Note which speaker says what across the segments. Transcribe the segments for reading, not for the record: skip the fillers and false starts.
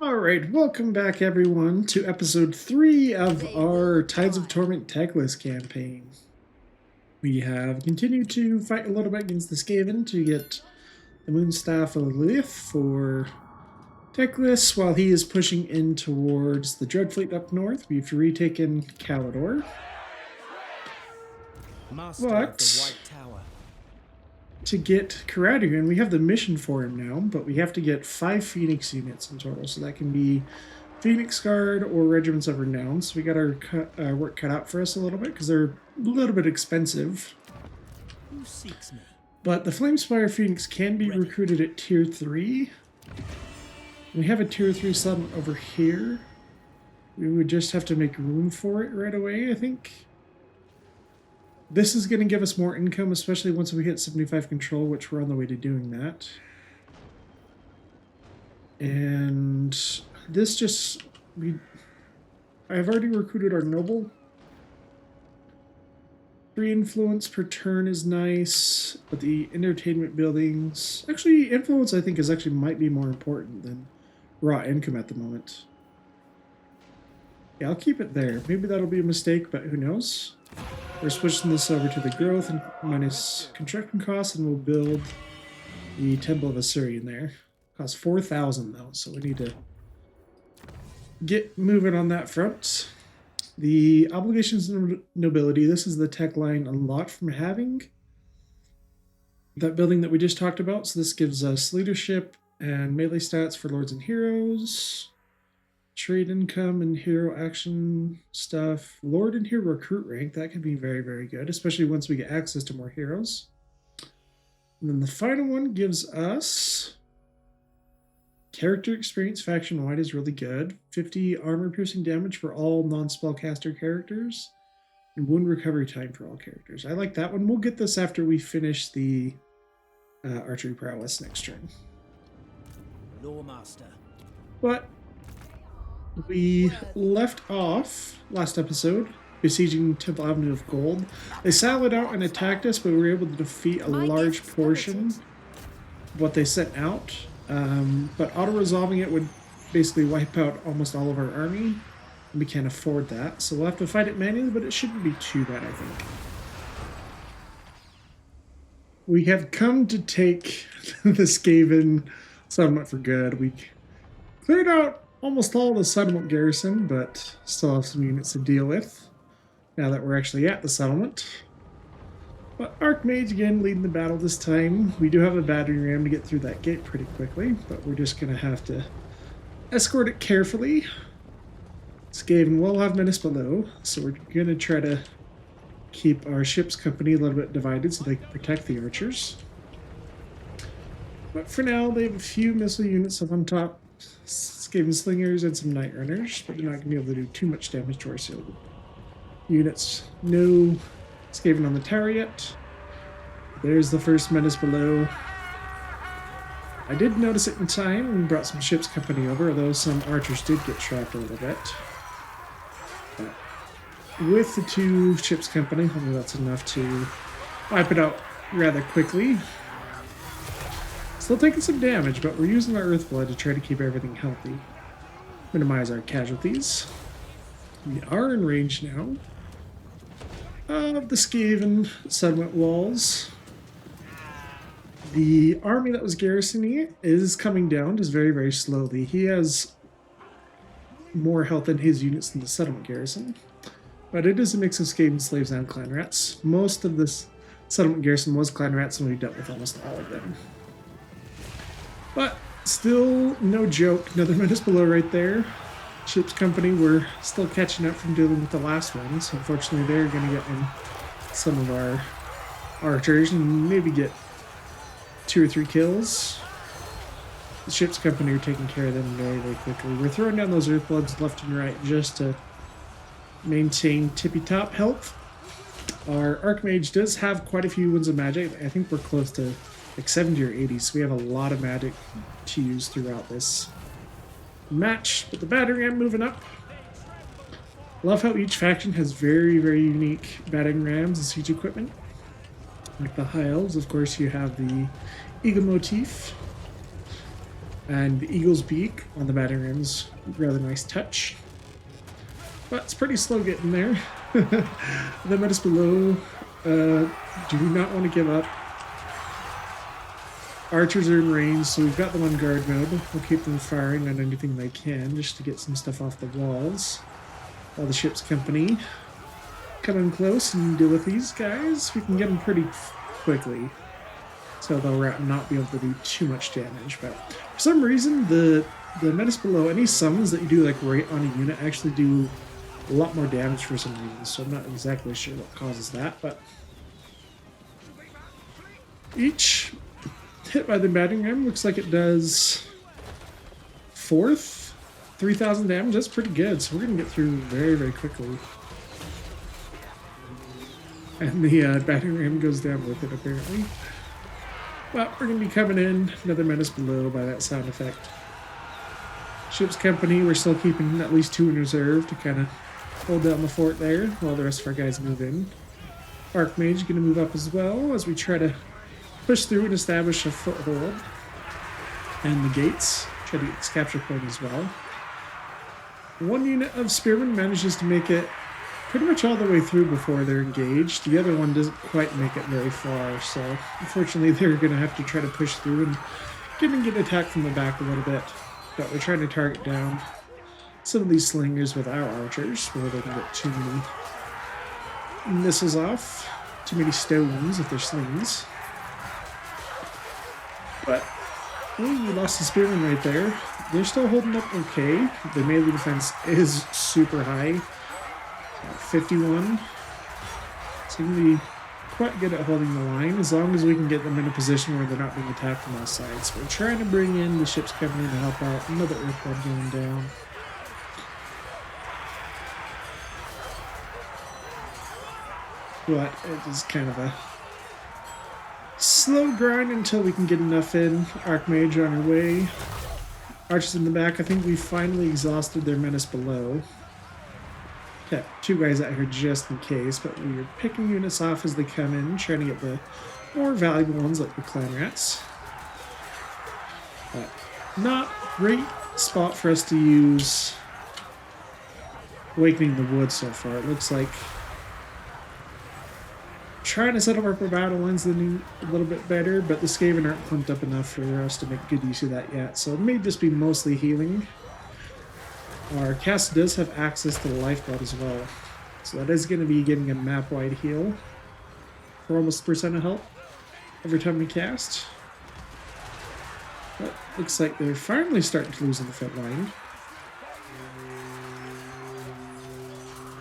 Speaker 1: Alright, welcome back everyone to episode 3 of our Tides of Torment Teclis campaign. We have continued to fight a little bit against the Skaven to get the Moonstaff of Lilith for Teclis while he is pushing in towards the DREADFLEET up north. We've retaken Calidor. But to get Karadigan, we have the mission for him now, but we have to get 5 Phoenix units in total. So that can be Phoenix Guard or Regiments of Renown. So we got our work cut out for us a little bit because they're a little bit expensive.
Speaker 2: Who seeks me?
Speaker 1: But the Flamespire Phoenix can be recruited at Tier 3. We have a Tier 3 settlement over here. We would just have to make room for it right away, I think. This is going to give us more income, especially once we hit 75 control, which we're on the way to doing that. And this just... I've already recruited our noble. 3 influence per turn is nice, but the entertainment buildings... Actually, influence I think might be more important than raw income at the moment. Yeah, I'll keep it there. Maybe that'll be a mistake, but who knows? We're switching this over to the growth and minus construction costs, and we'll build the Temple of Assyria in there. Costs 4,000 though, so we need to get moving on that front. The obligations and nobility, this is the tech line unlocked from having that building that we just talked about. So this gives us leadership and melee stats for lords and heroes. Trade income and hero action stuff. Lord and hero recruit rank, that can be very, very good, especially once we get access to more heroes. And then the final one gives us character experience faction wide is really good. 50 armor piercing damage for all non-spellcaster characters. And wound recovery time for all characters. I like that one. We'll get this after we finish the archery prowess next turn.
Speaker 2: Lawmaster.
Speaker 1: But we left off last episode besieging Temple Avenue of Gold. They sallied out and attacked us, but we were able to defeat a large portion of what they sent out. But auto-resolving it would basically wipe out almost all of our army, and we can't afford that. So we'll have to fight it manually, but it shouldn't be too bad, I think. We have come to take the Skaven settlement for good. We cleared out almost all the settlement garrison, but still have some units to deal with now that we're actually at the settlement. But Archmage again leading the battle this time. We do have a battering ram to get through that gate pretty quickly, but we're just going to have to escort it carefully. Skaven will have menace below, so we're going to try to keep our ship's company a little bit divided so they can protect the archers. But for now, they have a few missile units up on top. Skaven slingers and some night runners, but they're not going to be able to do too much damage to our sealed units. No Skaven on the tower yet. There's the first menace below. I did notice it in time and brought some ship's company over, although some archers did get trapped a little bit. But with the 2 ship's company, hopefully that's enough to wipe it out rather quickly. Still taking some damage, but we're using our Earthblood to try to keep everything healthy. Minimize our casualties. We are in range now of the Skaven settlement walls. The army that was garrisoning it is coming down just very, very slowly. He has more health in his units than the settlement garrison, but it is a mix of Skaven slaves and clan rats. Most of this settlement garrison was clan rats, and we dealt with almost all of them. But still no joke. Another menace below right there. Ship's company were still catching up from dealing with the last ones. Unfortunately, they're going to get in some of our archers and maybe get 2 or 3 kills. The ship's company are taking care of them very, very quickly. We're throwing down those Earthbloods left and right just to maintain tippy-top health. Our Archmage does have quite a few wounds of magic. I think we're close to like 70 or 80, so we have a lot of magic to use throughout this match. But the battering ram moving up. Love how each faction has very, very unique battering rams and siege equipment. Like the High Elves, of course, you have the Eagle motif. And the eagle's beak on the battering ram's rather nice touch. But it's pretty slow getting there. The Menace below do not want to give up. Archers are in range, so we've got them on guard mode. We'll keep them firing on anything they can just to get some stuff off the walls. While the ship's company come in close and deal with these guys. We can get them pretty quickly, so they'll not be able to do too much damage. But for some reason, the Menace below, any summons that you do like right on a unit actually do a lot more damage for some reason. So I'm not exactly sure what causes that, but each hit by the battering ram looks like it does 3,000 damage. That's pretty good, so we're gonna get through very, very quickly. And the battering ram goes down with it, apparently. Well, we're gonna be coming in. Another Menace below by that sound effect. Ship's company, we're still keeping at least 2 in reserve to kind of hold down the fort there while the rest of our guys move in. Archmage gonna move up as well as we try to push through and establish a foothold. And the gates, try to get this capture point as well. One unit of spearmen manages to make it pretty much all the way through before they're engaged. The other one doesn't quite make it very far, so unfortunately they're going to have to try to push through and get attacked from the back a little bit. But we're trying to target down some of these slingers with our archers where they can get too many missiles off, too many stones if they're slings. But we lost the spearmen right there. They're still holding up okay. The melee defense is super high. 51. So they can be quite good at holding the line as long as we can get them in a position where they're not being attacked from all sides. We're trying to bring in the ship's company to help out. Another earthblood going down. But it is kind of a slow grind until we can get enough in. Archmage on our way. Archers in the back. I think we finally exhausted their Menace below. Kept 2 guys out here just in case, but we are picking units off as they come in, trying to get the more valuable ones like the clan rats. But not great spot for us to use Awakening the Wood so far. It looks like trying to set up our battle lines a little bit better, but the Skaven aren't clumped up enough for us to make good use of that yet, so it may just be mostly healing. Our cast does have access to the lifeblood as well, so that is going to be getting a map-wide heal for almost % of health every time we cast. But looks like they're finally starting to lose in the front line.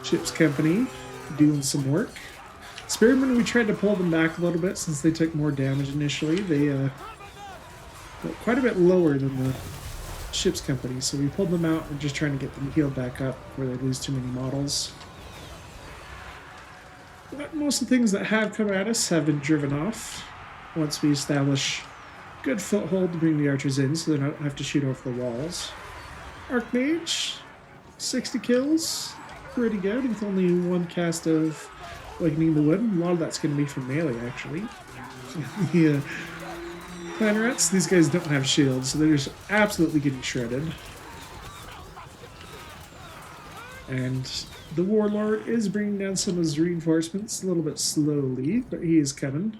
Speaker 1: Ship's company doing some work. Spearmen, we tried to pull them back a little bit since they took more damage initially. They went quite a bit lower than the ship's company, so we pulled them out and just trying to get them healed back up before they lose too many models. But most of the things that have come at us have been driven off once we establish good foothold to bring the archers in so they don't have to shoot off the walls. Archmage, 60 kills, pretty good with only 1 cast of Awakening the Wood. A lot of that's going to be from melee, actually. Yeah. Clan rats, these guys don't have shields, so they're just absolutely getting shredded. And the Warlord is bringing down some of his reinforcements a little bit slowly, but he is coming.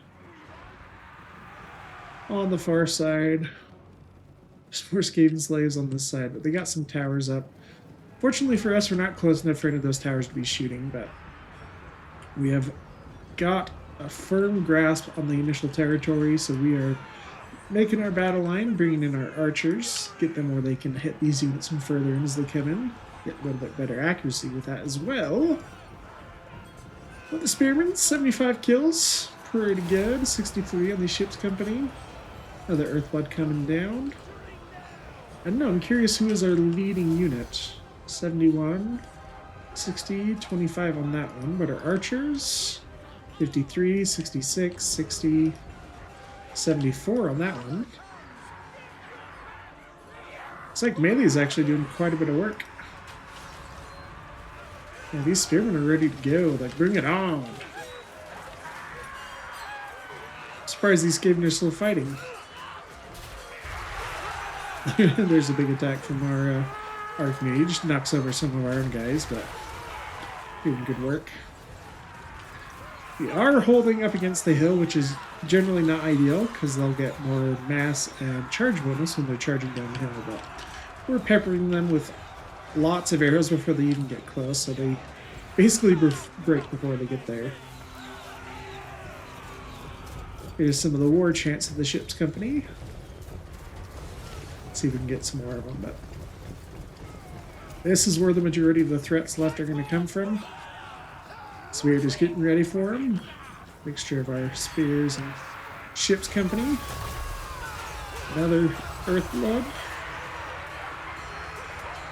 Speaker 1: On the far side, there's more Skaven slaves on this side, but they got some towers up. Fortunately for us, we're not close enough for any of those towers to be shooting, but we have got a firm grasp on the initial territory, so we are making our battle line, bringing in our archers, get them where they can hit these units from further in as they come in. Get a little bit better accuracy with that as well. But the spearmen, 75 kills, pretty good. 63 on the ship's company. Another earthblood coming down. I don't know, I'm curious who is our leading unit. 71, 60, 25 on that one. But our archers, 53, 66, 60, 74 on that one. Looks like melee is actually doing quite a bit of work. Yeah, these spearmen are ready to go. Like, bring it on. I'm surprised these Skaven are still fighting. There's a big attack from our Archmage. Knocks over some of our own guys, but doing good work. We are holding up against the hill, which is generally not ideal because they'll get more mass and charge bonus when they're charging down the hill, but we're peppering them with lots of arrows before they even get close, so they basically break before they get there. Here's some of the war chants of the ship's company. Let's see if we can get some more of them, but this is where the majority of the threats left are going to come from. So we're just getting ready for them. Mixture of our spears and ship's company. Another Earthblood.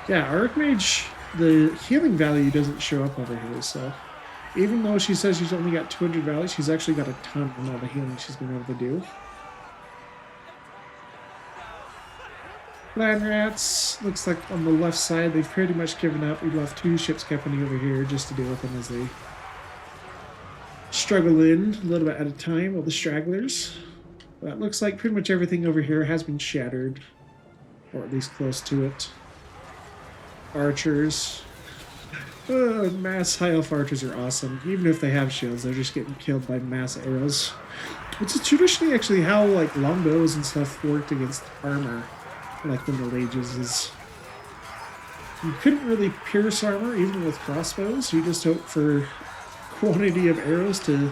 Speaker 1: Yeah, Archmage, the healing value doesn't show up over here, so even though she says she's only got 200 value, she's actually got a ton from all the healing she's been able to do. Land rats, looks like on the left side they've pretty much given up. We left 2 ship's company over here just to deal with them as they struggle in a little bit at a time, all the stragglers. But it looks like pretty much everything over here has been shattered, or at least close to it. Archers. Mass high elf archers are awesome. Even if they have shields, they're just getting killed by mass arrows. Which is traditionally actually how like longbows and stuff worked against armor, like the Middle Ages. Is you couldn't really pierce armor even with crossbows. You just hope for quantity of arrows to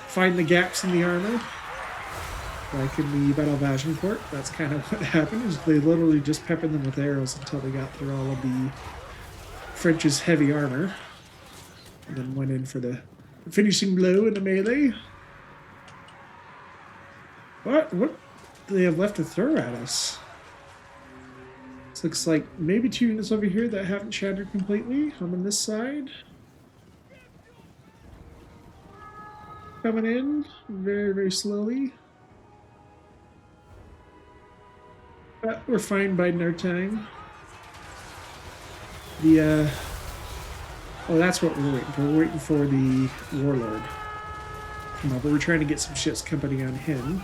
Speaker 1: find the gaps in the armor. Like in the Battle of Agincourt, that's kind of what happened, is they literally just peppered them with arrows until they got through all of the French's heavy armor. And then went in for the finishing blow in the melee. What do they have left to throw at us? This looks like maybe 2 units over here that haven't shattered completely. I'm on this side. Coming in very, very slowly. But we're fine biding our time. The, oh, that's what we're waiting for. We're waiting for the Warlord. Come on, but we're trying to get some ship's company on him.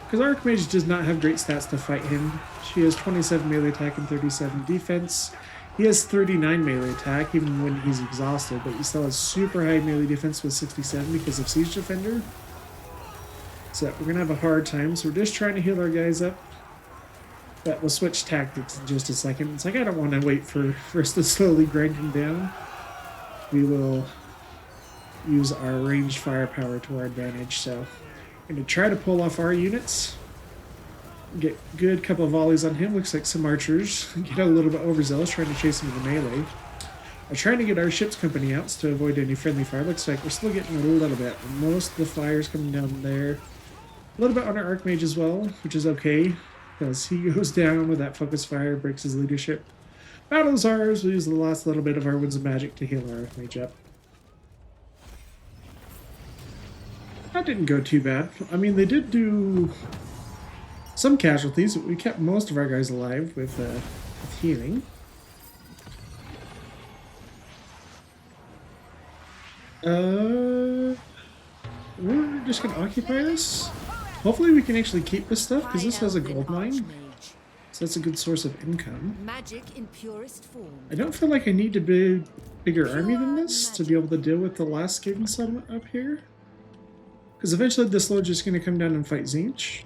Speaker 1: Because Archmage does not have great stats to fight him. She has 27 melee attack and 37 defense. He has 39 melee attack even when he's exhausted, but he still has super high melee defense with 67 because of Siege Defender. So we're going to have a hard time, so we're just trying to heal our guys up. But we'll switch tactics in just a second. It's like I don't want to wait for us to slowly grind him down. We will use our ranged firepower to our advantage, so I'm going to try to pull off our units. Get a good couple of volleys on him. Looks like some archers get a little bit overzealous trying to chase him in the melee. I'm trying to get our ship's company out to avoid any friendly fire. Looks like we're still getting a little bit. Most of the fire's coming down there. A little bit on our Archmage as well, which is okay, because he goes down with that focus fire, breaks his leadership. Battle's ours. We use the last little bit of our Winds of Magic to heal our Archmage up. That didn't go too bad. I mean, they did do some casualties, but we kept most of our guys alive with healing. We're just going to occupy this. Hopefully we can actually keep this stuff, because this has a gold mine. So that's a good source of income.
Speaker 3: Magic in purest form.
Speaker 1: I don't feel like I need a bigger army than this to be able to deal with the last skating settlement up here. Because eventually this lord's just going to come down and fight Zinch.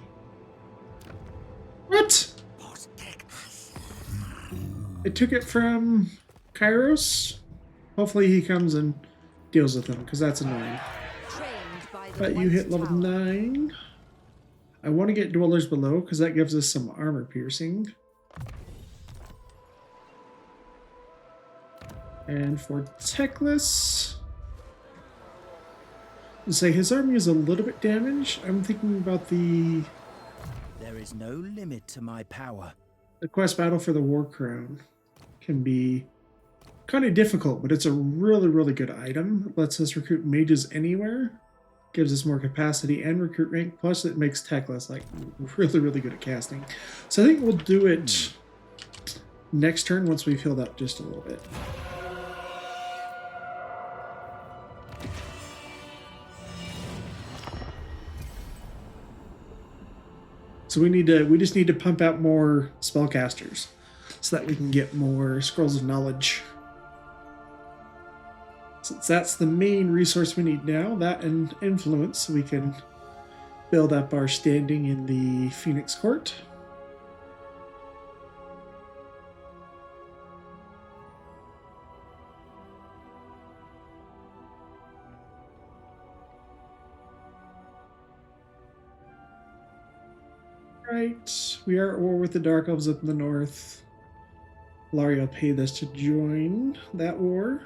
Speaker 1: What? It took it from Kairos. Hopefully he comes and deals with them, because that's annoying. But you hit level 9. I want to get Dwellers Below, because that gives us some armor piercing. And for Teclis, say his army is a little bit damaged. I'm thinking about the
Speaker 2: There is no limit to my power.
Speaker 1: The quest battle for the War Crown can be kind of difficult, but it's a really, really good item. It lets us recruit mages anywhere. Gives us more capacity and recruit rank, plus it makes Teclis like really, really good at casting. So I think we'll do it next turn once we've healed up just a little bit. So we just need to pump out more spellcasters so that we can get more scrolls of knowledge. Since that's the main resource we need now, that and influence, so we can build up our standing in the Phoenix Court. Right, we are at war with the Dark Elves up in the north. Laria paid us to join that war.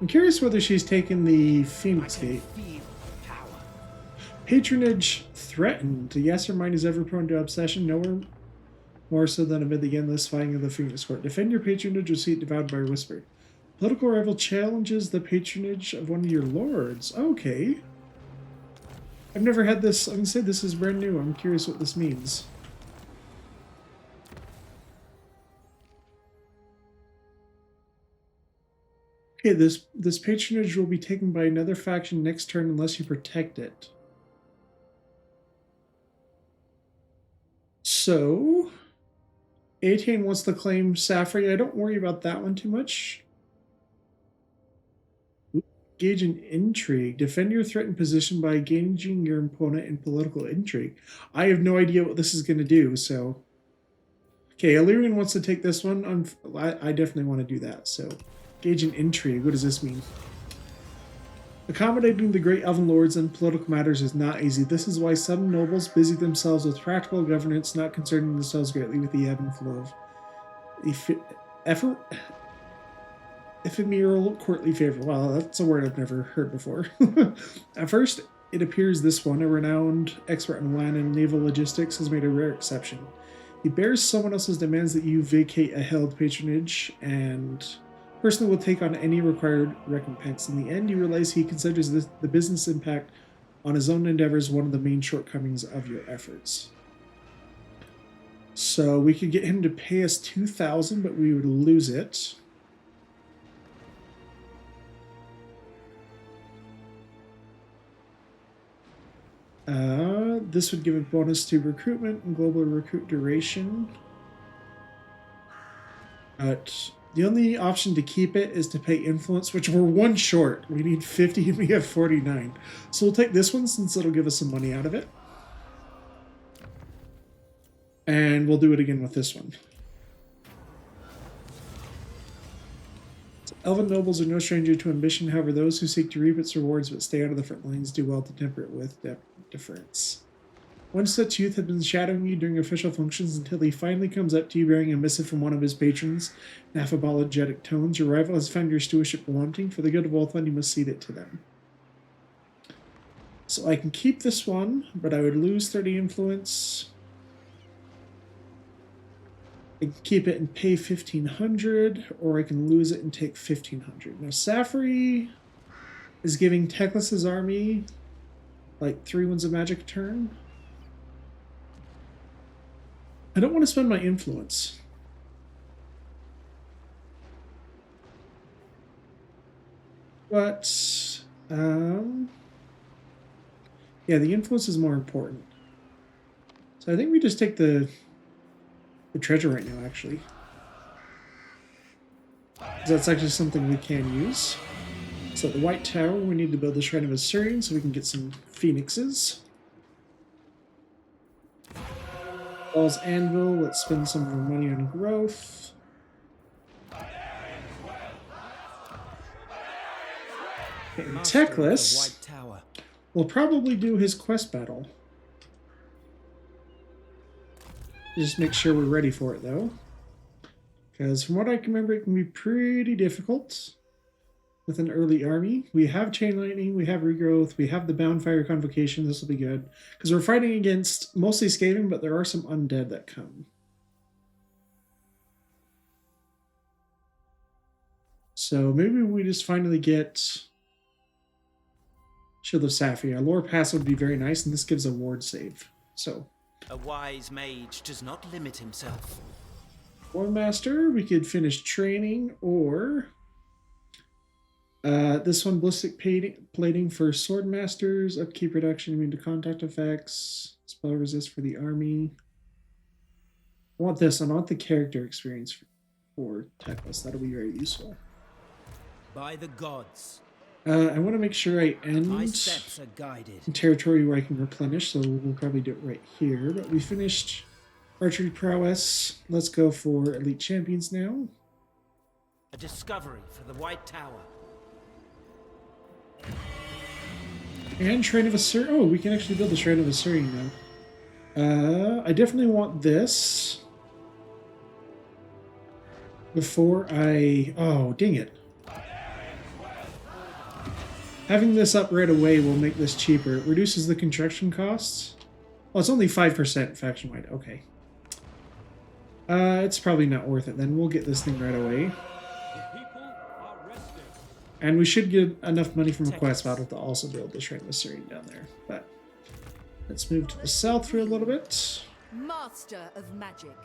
Speaker 1: I'm curious whether she's taken the Phoenix Gate. Patronage threatened. Yes, her mind is ever prone to obsession, nowhere more so than amid the endless fighting of the Phoenix Court. Defend your patronage or see it devoured by a whisper. Political rival challenges the patronage of one of your lords. Okay. I've never had this. I'm going to say this is brand new. I'm curious what this means. Okay, this patronage will be taken by another faction next turn unless you protect it. So, 18 wants to claim Saphery. I don't worry about that one too much. Engage in intrigue. Defend your threatened position by engaging your opponent in political intrigue. I have no idea what this is going to do, so... Okay, Illyrian wants to take this one. I definitely want to do that, so... Engage in intrigue. What does this mean? Accommodating the great elven lords in political matters is not easy. This is why some nobles busy themselves with practical governance, not concerning themselves greatly with the ebb and flow of ephemeral courtly favor. Wow, that's a word I've never heard before. At first, it appears this one, a renowned expert in land and naval logistics, has made a rare exception. He bears someone else's demands that you vacate a held patronage and personally will take on any required recompense. In the end, you realize he considers the business impact on his own endeavors one of the main shortcomings of your efforts. So we could get him to pay us 2,000, but we would lose it. This would give a bonus to recruitment and global recruit duration. But the only option to keep it is to pay influence, which we're one short. We need 50 and we have 49. So we'll take this one since it'll give us some money out of it. And we'll do it again with this one. So elven nobles are no stranger to ambition. However, those who seek to reap its rewards but stay out of the front lines do well to temper it with deference. One such youth had been shadowing you during official functions until he finally comes up to you bearing a missive from one of his patrons in apologetic tones. Your rival has found your stewardship wanting. For the good of Wolfland, you must cede it to them. So I can keep this one, but I would lose 30 influence. I can keep it and pay 1,500, or I can lose it and take 1,500. Now, Saphery is giving Teclis' army like 3 wins of magic a turn. I don't want to spend my influence. But, yeah, the influence is more important. So I think we just take the treasure right now, actually. That's actually something we can use. So the White Tower, we need to build a Shrine of Assyrian so we can get some phoenixes. Ball's Anvil, let's spend some of our money on growth. And Teclis will probably do his quest battle. Just make sure we're ready for it, though. Because from what I can remember, it can be pretty difficult with an early army. We have Chain Lightning, we have Regrowth, we have the Bound Fire Convocation. This will be good. Because we're fighting against mostly Skaven, but there are some undead that come. So maybe we just finally get Shield of Sapphire. Our lore pass would be very nice, and this gives a ward save. So
Speaker 2: a wise mage does not limit himself.
Speaker 1: Warmaster, we could finish training, or this one, Ballistic Plating for Sword Masters, upkeep reduction, immune to contact effects, Spell resist for the army. I want this. I want the character experience for Teclis. That'll be very useful.
Speaker 2: By the gods,
Speaker 1: I want to make sure I
Speaker 2: my
Speaker 1: end
Speaker 2: steps are guided.
Speaker 1: in territory where I can replenish, so we'll probably do it right here. But we finished archery prowess. Let's go for elite champions now.
Speaker 2: A discovery for the White Tower.
Speaker 1: And Shrine of Assyria. Oh, we can actually build the Shrine of Assyria now. I definitely want this before I... Oh, dang it. Having this up right away will make this cheaper. It reduces the construction costs. Oh, it's only 5% faction-wide. Okay. It's probably not worth it then. We'll get this thing right away. And we should get enough money from a quest battle to also build the Shrine of Assyria down there. But let's move to the south for a little bit.
Speaker 3: Master of magic.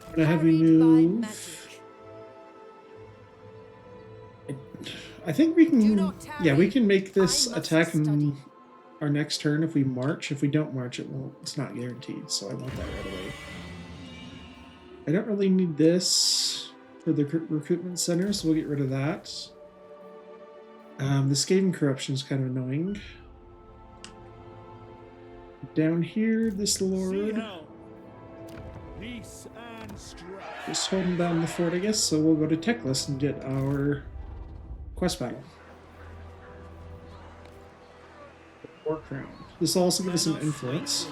Speaker 1: I'm going to have you
Speaker 3: Carried by
Speaker 1: move...
Speaker 3: magic.
Speaker 1: I think we
Speaker 3: Do
Speaker 1: can...
Speaker 3: not tarry.
Speaker 1: Yeah, we can make this
Speaker 3: I must
Speaker 1: attack in
Speaker 3: study.
Speaker 1: our next turn if we march. If we don't march, it won't. It's not guaranteed, so I want that right away. I don't really need this for the recruitment center, so we'll get rid of that. The Skaven corruption is kind of annoying. Down here, this lord just holding down the fort, I guess. So we'll go to Teclis and get our quest battle. War Crown. This will also give us some influence.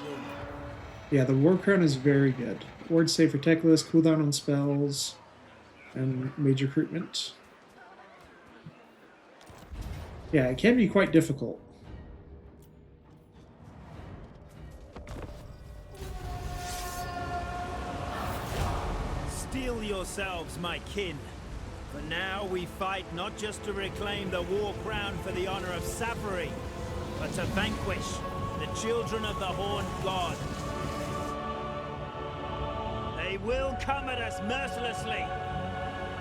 Speaker 1: Yeah, the War Crown is very good. Ward save for Teclis, cooldown on spells, and mage recruitment. Yeah, it can be quite difficult.
Speaker 2: Steel yourselves, my kin. For now we fight not just to reclaim the war crown for the honor of Saphery, but to vanquish the children of the Horned God. They will come at us mercilessly,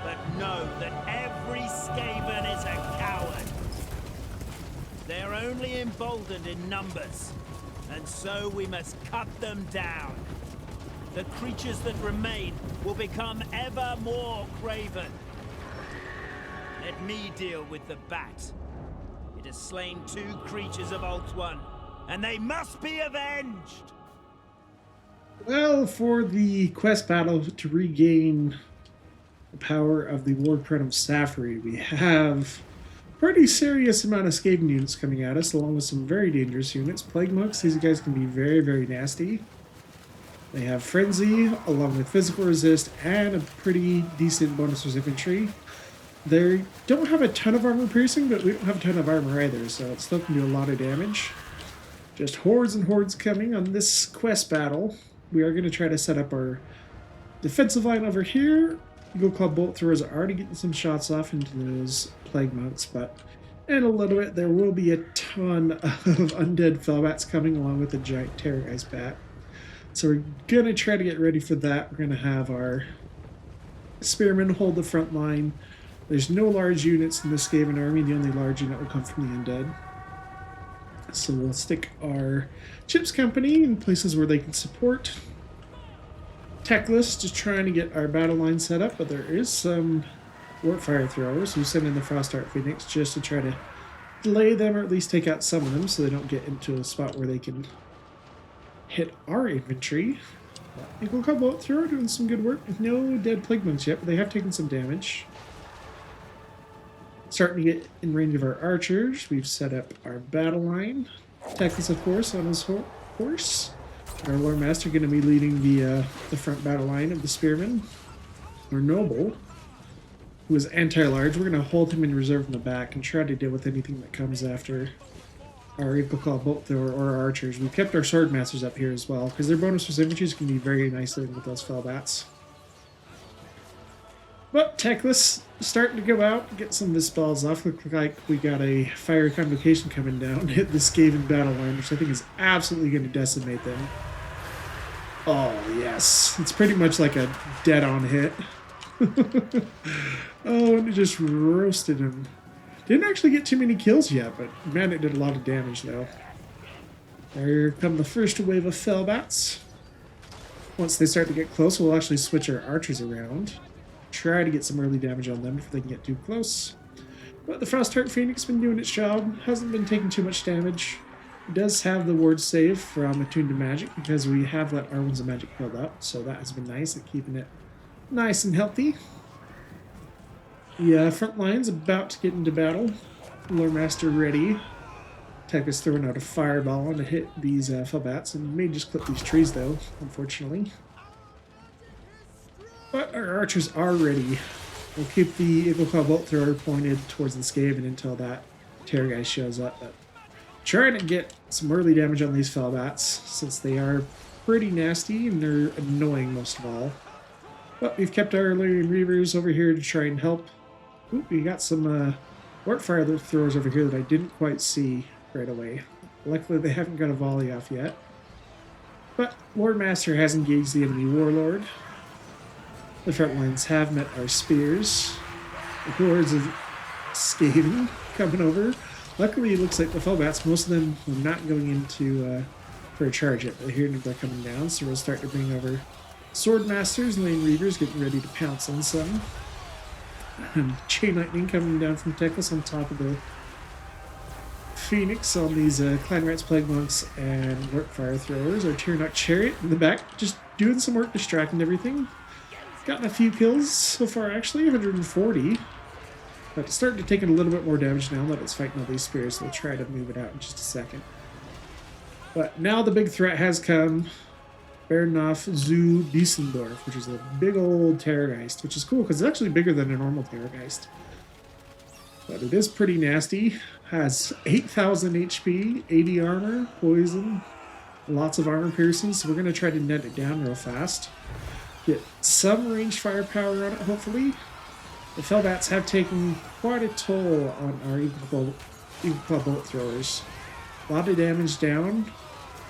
Speaker 2: but know that every Skaven is a coward. They're only emboldened in numbers, and so we must cut them down. The creatures that remain will become ever more craven. Let me deal with the bat. It has slain 2 creatures of Alt One, and they must be avenged!
Speaker 1: Well, for the quest battle to regain the power of the War Crown of Saphery, we have a pretty serious amount of Skaven units coming at us, along with some very dangerous units. Plague Monks, these guys can be very, very nasty. They have Frenzy, along with Physical Resist, and a pretty decent bonus with infantry. They don't have a ton of armor piercing, but we don't have a ton of armor either, so it still can do a lot of damage. Just hordes and hordes coming on this quest battle. We are going to try to set up our defensive line over here. Eagle Claw Bolt Throwers are already getting some shots off into those Plague Monks, but in a little bit there will be a ton of undead Fellbats coming along with the giant Terrorgeist Bat. So we're going to try to get ready for that. We're going to have our Spearmen hold the front line. There's no large units in the Skaven army. The only large unit will come from the undead. So we'll stick our Chips Company in places where they can support. Teclis, just trying to get our battle line set up, but there is some Warp Fire Throwers who send in the Frost Art Phoenix just to try to delay them or at least take out some of them so they don't get into a spot where they can hit our infantry. Eagle Claw Bolt Thrower doing some good work. No dead Plague Monks yet, but they have taken some damage. Starting to get in range of our archers. We've set up our battle line. Teclis, of course, on his horse. Our Lord Master going to be leading the front battle line of the Spearmen. Our Noble, who is anti-large, we're going to hold him in reserve in the back and try to deal with anything that comes after our Eagle Claw Bolt Thrower or our archers. We've kept our Sword Masters up here as well, because their bonus for infantry can be very nice living with those Fellbats. But Teclis starting to go out, get some of his spells off. Look like we got a Fiery Convocation coming down, hit the Skaven battle line, which I think is absolutely going to decimate them. Oh, yes. It's pretty much like a dead-on hit. Oh, and it just roasted him. Didn't actually get too many kills yet, but man, it did a lot of damage, though. There come the first wave of Fellbats. Once they start to get close, we'll actually switch our archers around. Try to get some early damage on them before they can get too close. But the Frostheart Phoenix has been doing its job, hasn't been taking too much damage. It does have the ward save from Attuned to Magic because we have let our Winds of Magic build up, so that has been nice at keeping it nice and healthy. The front line's about to get into battle. Lore Master ready. Teclis throwing out a fireball to hit these Fellbats, and may just clip these trees though, unfortunately. But our archers are ready. We'll keep the Eagle-Claw Bolt Thrower pointed towards the Skaven until that Terrorgeist shows up. But trying to get some early damage on these Fellbats, since they are pretty nasty and they're annoying most of all. But we've kept our Lyrian Reavers over here to try and help. Oop, we got some Warp Fire Throwers over here that I didn't quite see right away. Luckily they haven't got a volley off yet. But Lord Master has engaged the enemy Warlord. The front lines have met our spears. The hordes of Skaven coming over. Luckily it looks like the Fellbats, most of them were not going into for a charge yet, but here they're coming down, so we'll start to bring over Sword Masters and Lane Reavers getting ready to pounce on some. Chain Lightning coming down from Teclis on top of the Phoenix on these Clan Rats, Plague Monks, and Warp Fire Throwers. Our Tyrannok Chariot in the back, just doing some work, distracting everything. Gotten a few kills so far, actually, 140. But it's starting to take a little bit more damage now that it's fighting all these spears, so we'll try to move it out in just a second. But now the big threat has come. Baronhof zu Diesendorf, which is a big old Terrorgeist, which is cool because it's actually bigger than a normal Terrorgeist. But it is pretty nasty. Has 8,000 HP, 80 armor, poison, lots of armor piercing, so we're going to try to net it down real fast. Get some ranged firepower on it, hopefully. The Fellbats have taken quite a toll on our Eagle-Claw Bolt Throwers. A lot of damage down.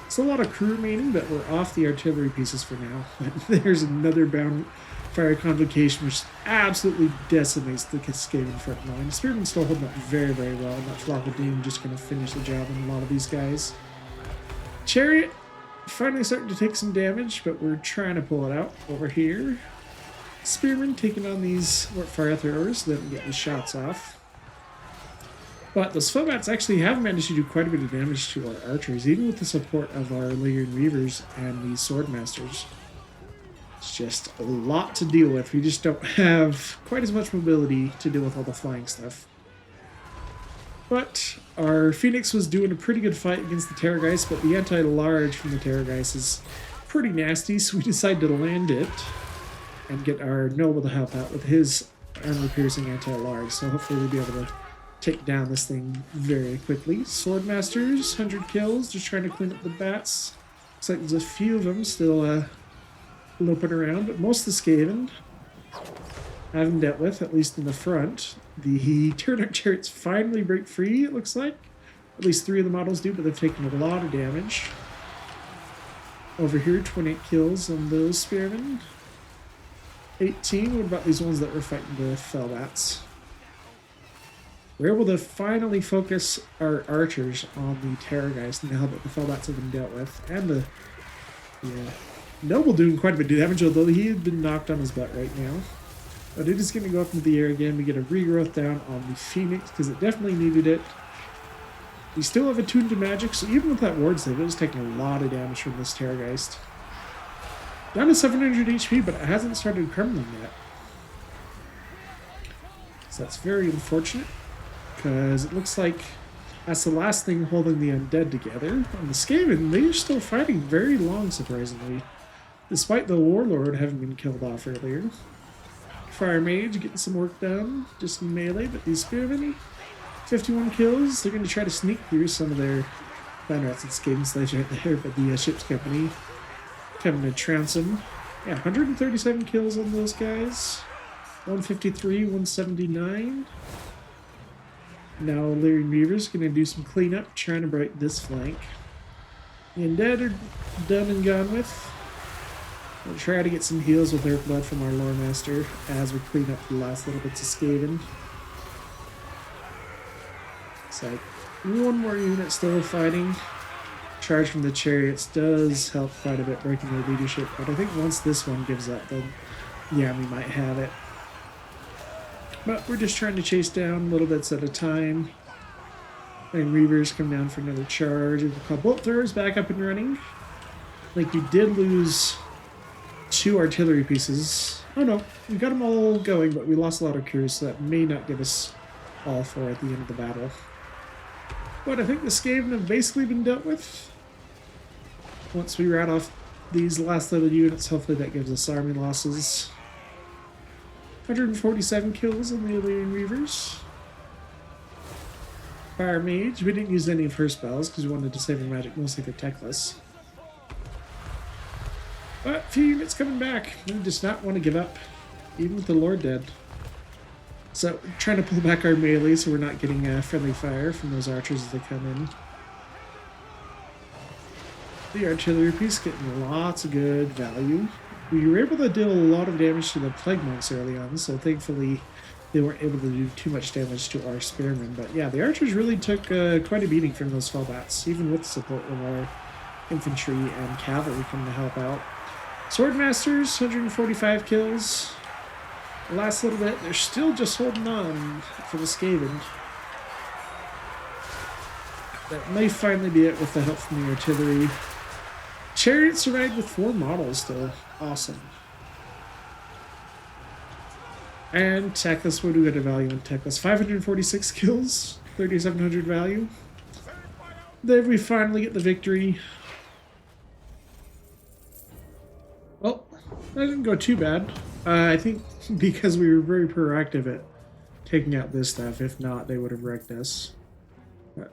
Speaker 1: It's a lot of crew remaining, but we're off the artillery pieces for now. There's another bound fire convocation, which absolutely decimates the Skaven front line. The Spearman's still holding up very, very well, and that Flock of Doom just going to finish the job on a lot of these guys. Chariot finally starting to take some damage, but we're trying to pull it out over here. Spearman taking on these Warp Fire Throwers, so they don't get these shots off. But those Fellbats actually have managed to do quite a bit of damage to our archers, even with the support of our Lyrian Reavers and the Sword Masters. It's just a lot to deal with. We just don't have quite as much mobility to deal with all the flying stuff. But our Phoenix was doing a pretty good fight against the Terrorgeist, but the anti-large from the Terrorgeist is pretty nasty, so we decided to land it and get our Noble to help out with his armor-piercing anti-large, so hopefully we'll be able to take down this thing very quickly. Sword Masters, 100 kills, just trying to clean up the bats. Looks like there's a few of them still loping around, but most of the Skaven haven't dealt with, at least in the front. The Tyrannok Chariots finally break free, it looks like. At least 3 of the models do, but they've taken a lot of damage. Over here, 28 kills on those Spearmen. 18, what about these ones that were fighting the Fellbats? We're able to finally focus our archers on the Terrorgeist now that the Fellbats have been dealt with. And the Noble doing quite a bit of damage, although he had been knocked on his butt right now. But it is going to go up into the air again. We get a regrowth down on the Phoenix because it definitely needed it. We still have Attuned to Magic, so even with that ward save, it was taking a lot of damage from this Terrorgeist. Down to 700 HP, but it hasn't started crumbling yet. So that's very unfortunate, because it looks like that's the last thing holding the undead together. On the Skaven, they're still fighting very long, surprisingly, despite the Warlord having been killed off earlier. Fire Mage getting some work done, just in melee, but these Spearmen, 51 kills. They're going to try to sneak through some of their Clan Rats and Skaven slaves right there, but the ship's company coming to trounce them. Yeah, 137 kills on those guys. 153, 179. Now Lyrian Reaver's going to do some cleanup, trying to break this flank. The undead are done and gone with. We'll try to get some heals with their blood from our Lore Master as we clean up the last little bits of Skaven. It's like one more unit still fighting. charge from the chariots does help quite a bit breaking their leadership, but I think once this one gives up, then yeah, we might have it. But we're just trying to chase down little bits at a time. And Reavers come down for another charge. We've got bolt throwers back up and running. Like, we did lose 2 artillery pieces. Oh no, we got them all going, but we lost a lot of crews, so that may not give us all 4 at the end of the battle. But I think the Skaven have basically been dealt with. Once we rat off these last little units, hopefully that gives us army losses. 147 kills on the Illyrian Reavers. Fire Mage, we didn't use any of her spells because we wanted to save her magic mostly for Teclis. But a few units coming back. We just not want to give up, even with the Lord dead. So we're trying to pull back our melee so we're not getting friendly fire from those archers as they come in. The artillery piece getting lots of good value. We were able to deal a lot of damage to the plague monks early on, so thankfully they weren't able to do too much damage to our spearmen. But yeah, the archers really took quite a beating from those fellbats, even with the support of our infantry and cavalry coming to help out. Swordmasters, 145 kills. The last little bit, they're still just holding on for the Skaven. That may finally be it with the help from the artillery. Chariot survived with 4 models still. Awesome. And Teclis, what do we get a value in Teclis? 546 kills, 3,700 value. Then we finally get the victory. Well, that didn't go too bad. I think because we were very proactive at taking out this stuff. If not, they would have wrecked us. But,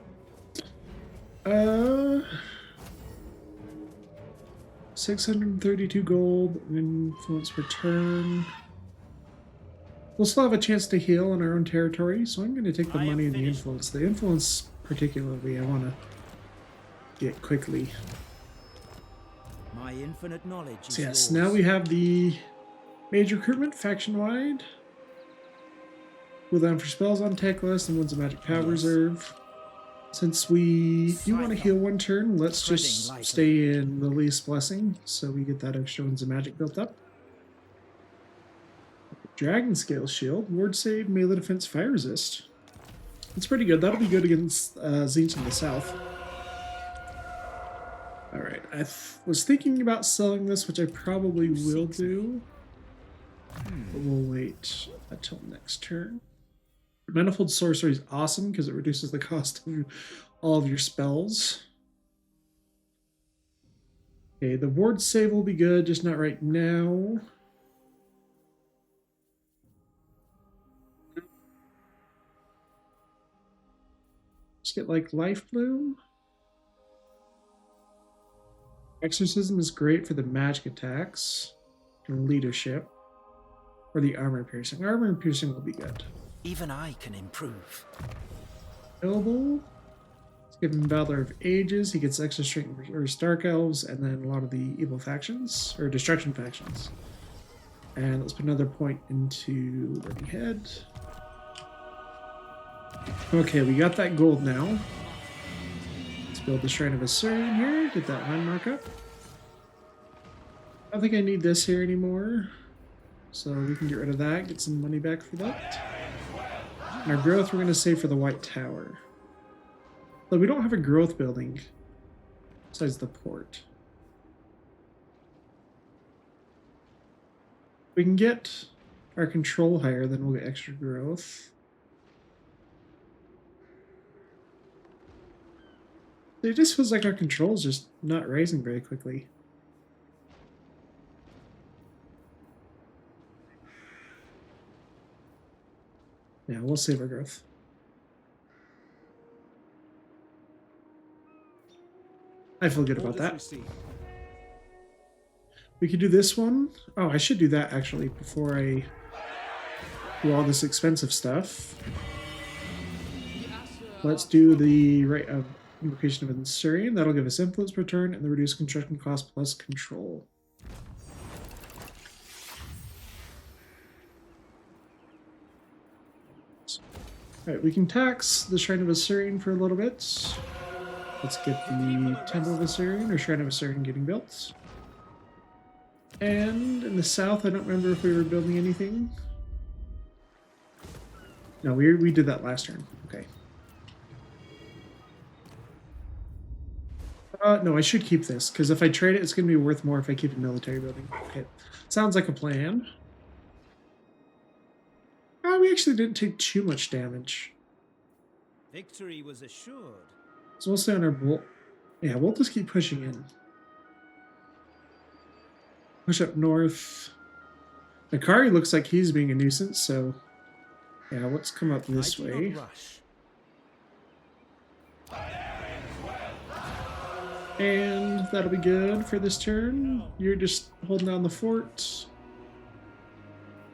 Speaker 1: 632 gold, influence per turn. We'll still have a chance to heal in our own territory, so I'm going to take the money and the influence. The influence, particularly, I want to get quickly.
Speaker 2: My infinite knowledge is
Speaker 1: So yes,
Speaker 2: yours.
Speaker 1: now we have the mage recruitment faction-wide. Cooldown for spells on Teclis and one's a magic power reserve. Since we do want to heal 1 turn, let's just stay in the least blessing, so we get that extra one's a magic built up. Dragon Scale Shield, ward save, melee defense, fire resist. It's pretty good. That'll be good against Tzeentch in the south. Alright, I was thinking about selling this, which I probably will do. But we'll wait until next turn. Manifold Sorcery is awesome because it reduces the cost of all of your spells. Okay, the ward save will be good, just not right now. Just get like Life Bloom. Exorcism is great for the magic attacks and leadership. Or the armor piercing. Armor piercing will be good.
Speaker 2: Even I can improve.
Speaker 1: Noble. Let's give him Valor of Ages. He gets extra strength for Stark Elves and then a lot of the evil factions, or destruction factions. And let's put another point into Burning Head. Okay, we got that gold now. Let's build the Shrine of Assyrian here. Get that landmark up. I don't think I need this here anymore. So we can get rid of that, get some money back for that. And our growth we're going to save for the White Tower. But we don't have a growth building besides the port. We can get our control higher, then we'll get extra growth. It just feels like our control is just not rising very quickly. Yeah, we'll save our growth. I feel good about that. We could do this one. Oh, I should do that actually before I do all this expensive stuff. Let's do the Rite of Invocation of Assyrian. That'll give us influence per turn and the reduced construction cost plus control. Alright, we can tax the Shrine of Assyrian for a little bit. Let's get the Temple of Assyrian or Shrine of Assyrian getting built. And in the south, I don't remember if we were building anything. No, we did that last turn. Okay. No, I should keep this, because if I trade it, it's going to be worth more if I keep a military building. Okay. Sounds like a plan. Oh, we actually didn't take too much damage.
Speaker 2: Victory was assured.
Speaker 1: So we'll stay on our bolt. Yeah, we'll just keep pushing in. Push up north. Nakari looks like he's being a nuisance, so yeah, let's come up this way. And that'll be good for this turn. You're just holding down the fort.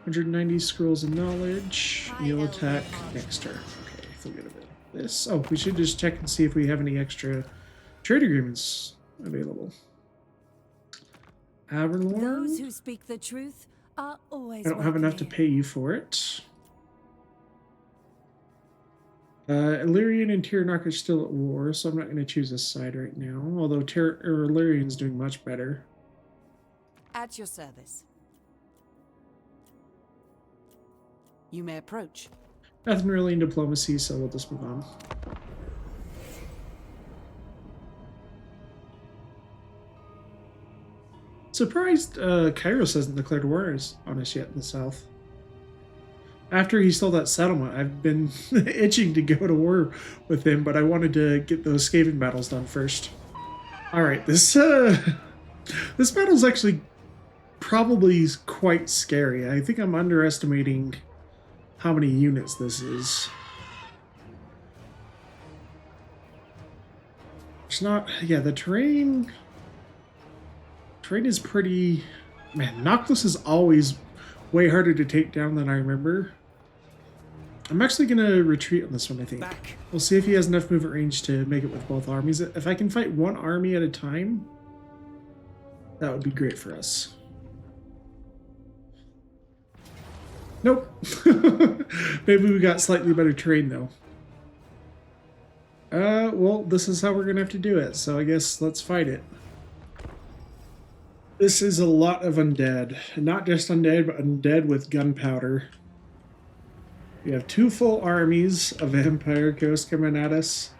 Speaker 1: 190 scrolls of knowledge. You'll attack next turn. Okay, forget about this. Oh, we should just check and see if we have any extra trade agreements available. Averlorn.
Speaker 3: Those who speak the truth are always.
Speaker 1: I don't have enough to pay you for it. Illyrian and Tyrannarch are still at war, so I'm not going to choose this side right now. Although Illyrian's doing much better.
Speaker 4: At your service. You may approach.
Speaker 1: Nothing really in diplomacy, so we'll just move on. Surprised Kairos hasn't declared war on us yet in the south. After he stole that settlement, I've been itching to go to war with him, but I wanted to get those Skaven battles done first. Alright, this battle's actually probably quite scary. I think I'm underestimating how many units this is. It's not... Yeah, the terrain... Terrain is pretty... Man, Noctis is always way harder to take down than I remember. I'm actually going to retreat on this one, I think. We'll see if he has enough movement range to make it with both armies. If I can fight one army at a time, that would be great for us. Nope. Maybe we got slightly better terrain, though. Well, this is how we're going to have to do it, so I guess let's fight it. This is a lot of undead. Not just undead, but undead with gunpowder. We have two full armies of Empire Coast coming at us.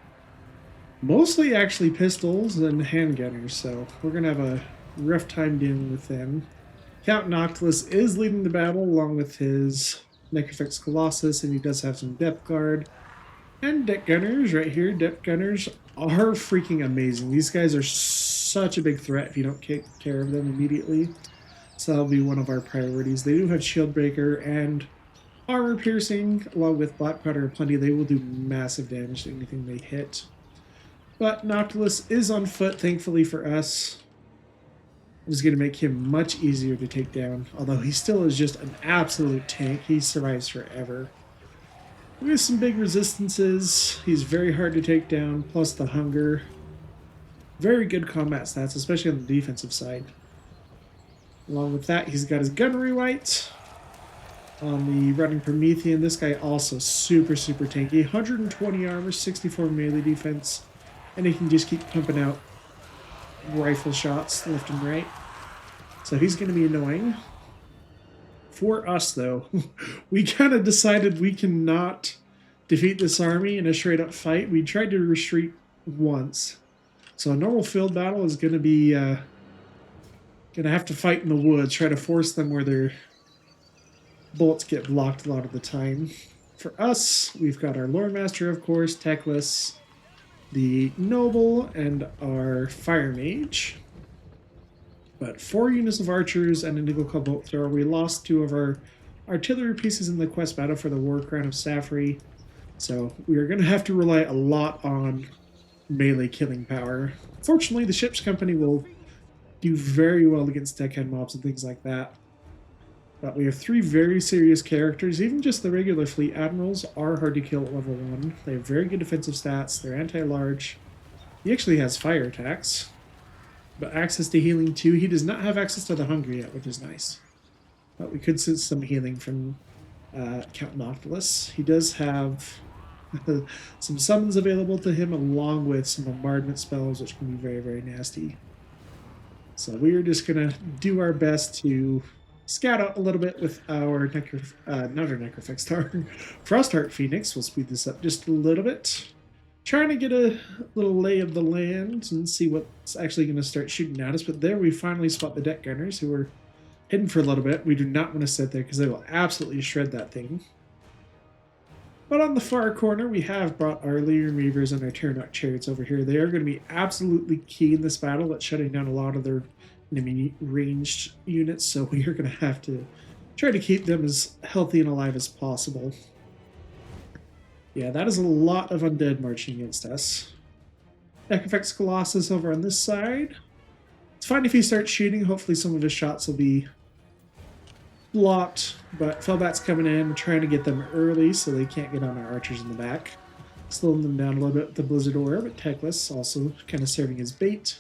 Speaker 1: Mostly actually pistols and handgunners, so we're going to have a rough time dealing with them. Count Noctilus is leading the battle along with his Necrofix Colossus, and he does have some depth guard. And deck gunners right here. Depth gunners are freaking amazing. These guys are such a big threat if you don't take care of them immediately. So that'll be one of our priorities. They do have shield breaker and armor piercing, along with black powder plenty. They will do massive damage to anything they hit. But Noctilus is on foot, thankfully for us. Is going to make him much easier to take down, although he still is just an absolute tank. He survives forever. With some big resistances, he's very hard to take down, plus the hunger. Very good combat stats, especially on the defensive side. Along with that, he's got his gunnery white. On the running Promethean, this guy also super tanky. 120 armor, 64 melee defense, and he can just keep pumping out rifle shots left and right. So he's going to be annoying. For us, though, we kind of decided we cannot defeat this army in a straight-up fight. We tried to retreat once. So a normal field battle is going to be going to have to fight in the woods, try to force them where their bullets get blocked a lot of the time. For us, we've got our Lore Master, of course, Teclis, the Noble, and our Fire Mage. But 4 units of archers and a nickel bolt thrower. We lost 2 of our artillery pieces in the quest battle for the War Crown of Saphery. So we are going to have to rely a lot on melee killing power. Fortunately, the ship's company will do very well against deckhand mobs and things like that. But we have 3 very serious characters. Even just the regular fleet admirals are hard to kill at level 1. They have very good defensive stats. They're anti-large. He actually has fire attacks, but access to healing too. He does not have access to the hunger yet, which is nice. But we could see some healing from Count Noctilus. He does have some summons available to him, along with some bombardment spells, which can be very, very nasty. So we're just going to do our best to scout out a little bit with our not our Necrofix, our Frostheart Phoenix. We'll speed this up just a little bit. Trying to get a little lay of the land and see what's actually going to start shooting at us. But there we finally spot the deck gunners, who were hidden for a little bit. We do not want to sit there because they will absolutely shred that thing. But on the far corner, we have brought our Lyrian Reavers and our Terranok Chariots over here. They are going to be absolutely key in this battle at shutting down a lot of their enemy ranged units, so we are going to have to try to keep them as healthy and alive as possible. Yeah, that is a lot of undead marching against us. Necrofix Colossus over on this side. It's fine if he starts shooting. Hopefully some of his shots will be blocked, but Felbat's coming in. We're trying to get them early so they can't get on our archers in the back. Slowing them down a little bit with the Blizzard Aura, but Teclis also kind of serving as bait.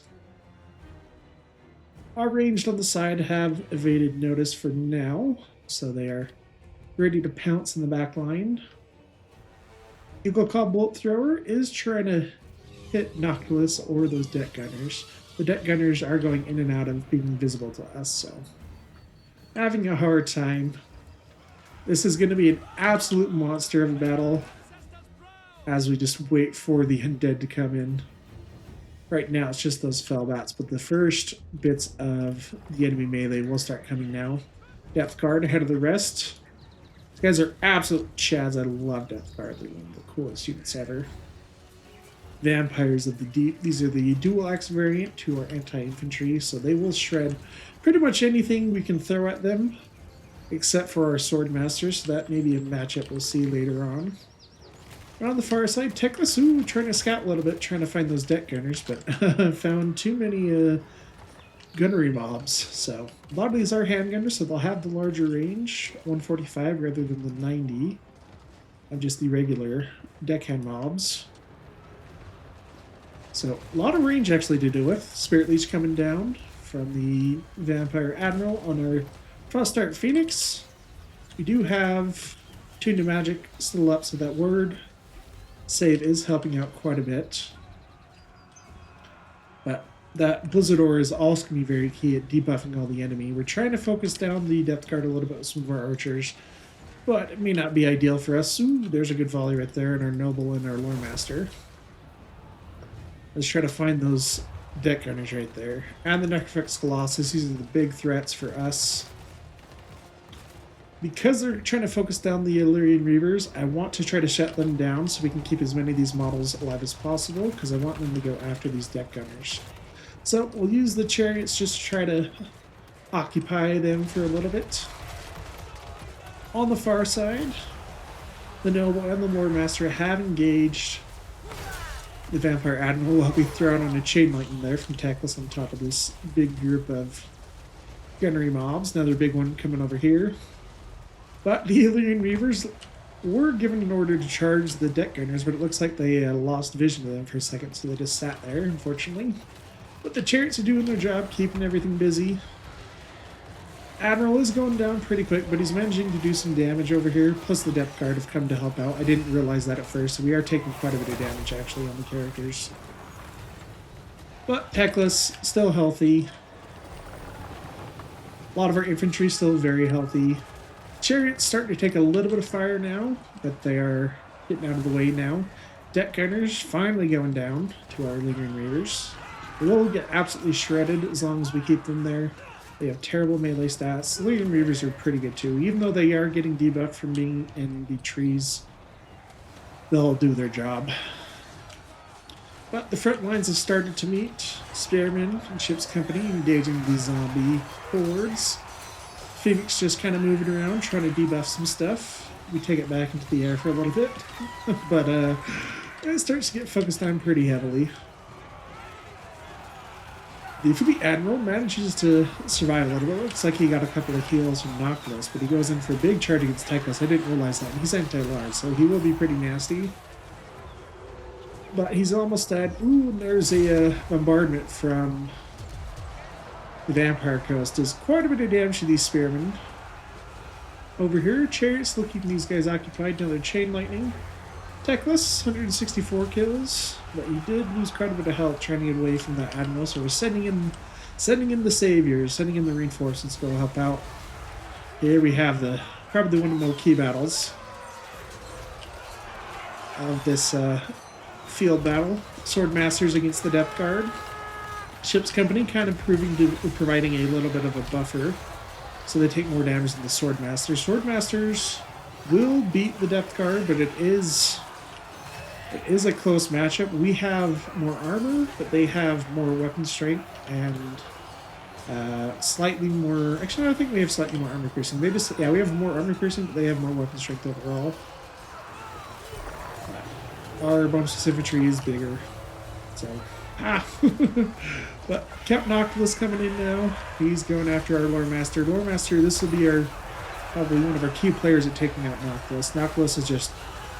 Speaker 1: Our ranged on the side have evaded notice for now, so they are ready to pounce in the back line. Eagle Claw Bolt Thrower is trying to hit Noculus or those deck gunners. The deck gunners are going in and out of being visible to us, so having a hard time. This is going to be an absolute monster of a battle as we just wait for the undead to come in. Right now it's just those Felbats, but the first bits of the enemy melee will start coming now. Depth Guard ahead of the rest. These guys are absolute chads. I love Depth Guard. They're one of the coolest units ever. Vampires of the Deep. These are the dual axe variant to our anti-infantry, so they will shred pretty much anything we can throw at them, except for our sword masters. So that may be a matchup we'll see later on. And on the far side, Teclis, trying to scout a little bit, trying to find those deck gunners, but found too many gunnery mobs. So a lot of these are handgunners, so they'll have the larger range, 145 rather than the 90 of just the regular deckhand mobs. So a lot of range actually to do with. Spirit Leech coming down from the Vampire Admiral on our Frostheart Phoenix. We do have Tune to Magic still up, so that word save is helping out quite a bit. But that Blizzard Aura is also going to be very key at debuffing all the enemy. We're trying to focus down the Depth Guard a little bit with some of our archers, but it may not be ideal for us. There's a good volley right there, and our Noble and our Lore Master. Let's try to find those deck gunners right there. And the Necrofix Colossus. These are the big threats for us. Because they're trying to focus down the Lyrian Reavers, I want to try to shut them down so we can keep as many of these models alive as possible, because I want them to go after these deck gunners. So we'll use the chariots just to try to occupy them for a little bit. On the far side, the Noble and the Lore Master have engaged the Vampire Admiral. Will be thrown on a chain lightning there from Teclis on top of this big group of gunnery mobs. Another big one coming over here. But the Lyrian Reavers were given an order to charge the deck gunners, but it looks like they lost vision of them for a second, so they just sat there, unfortunately. But the chariots are doing their job, keeping everything busy. Admiral is going down pretty quick, but he's managing to do some damage over here, plus the Depth Guard have come to help out. I didn't realize that at first, so we are taking quite a bit of damage, actually, on the characters. But Teclis, still healthy. A lot of our infantry still very healthy. Chariots starting to take a little bit of fire now, but they are getting out of the way now. Deck Gunners finally going down to our Lyrian Reavers. They will get absolutely shredded as long as we keep them there. They have terrible melee stats. Lyrian Reavers are pretty good too. Even though they are getting debuffed from being in the trees, they'll do their job. But the front lines have started to meet. Spearmen and Ship's Company engaging the zombie hordes. Phoenix just kind of moving around, trying to debuff some stuff. We take it back into the air for a little bit. But it starts to get focused on pretty heavily. The Infantry Admiral manages to survive a little bit. Looks like he got a couple of heals from Noctilus, but he goes in for a big charge against Teclis. I didn't realize that. He's anti-large, so he will be pretty nasty. But he's almost dead. Ooh, and there's a bombardment from the Vampire Coast. Does quite a bit of damage to these spearmen. Over here, Chariots still keeping these guys occupied. Another Chain Lightning. Teclis, 164 kills, but he did lose quite a bit of health trying to get away from that admiral, so we're sending in the saviors, sending in the reinforcements to go help out. Here we have probably one of the more key battles of this field battle. Sword Masters against the Depth Guard. Ship's Company kind of providing a little bit of a buffer, so they take more damage than the Sword Masters. Sword Masters will beat the Depth Guard, but it is a close matchup. We have more armor, but they have more weapon strength and slightly more. Actually, I think we have slightly more armor piercing. We have more armor piercing, but they have more weapon strength overall. Our bonus to infantry is bigger, so but Captain Octopus coming in now. He's going after our Lore Master. Lore Master, this will be probably one of our key players at taking out Noctilus. Noctilus is just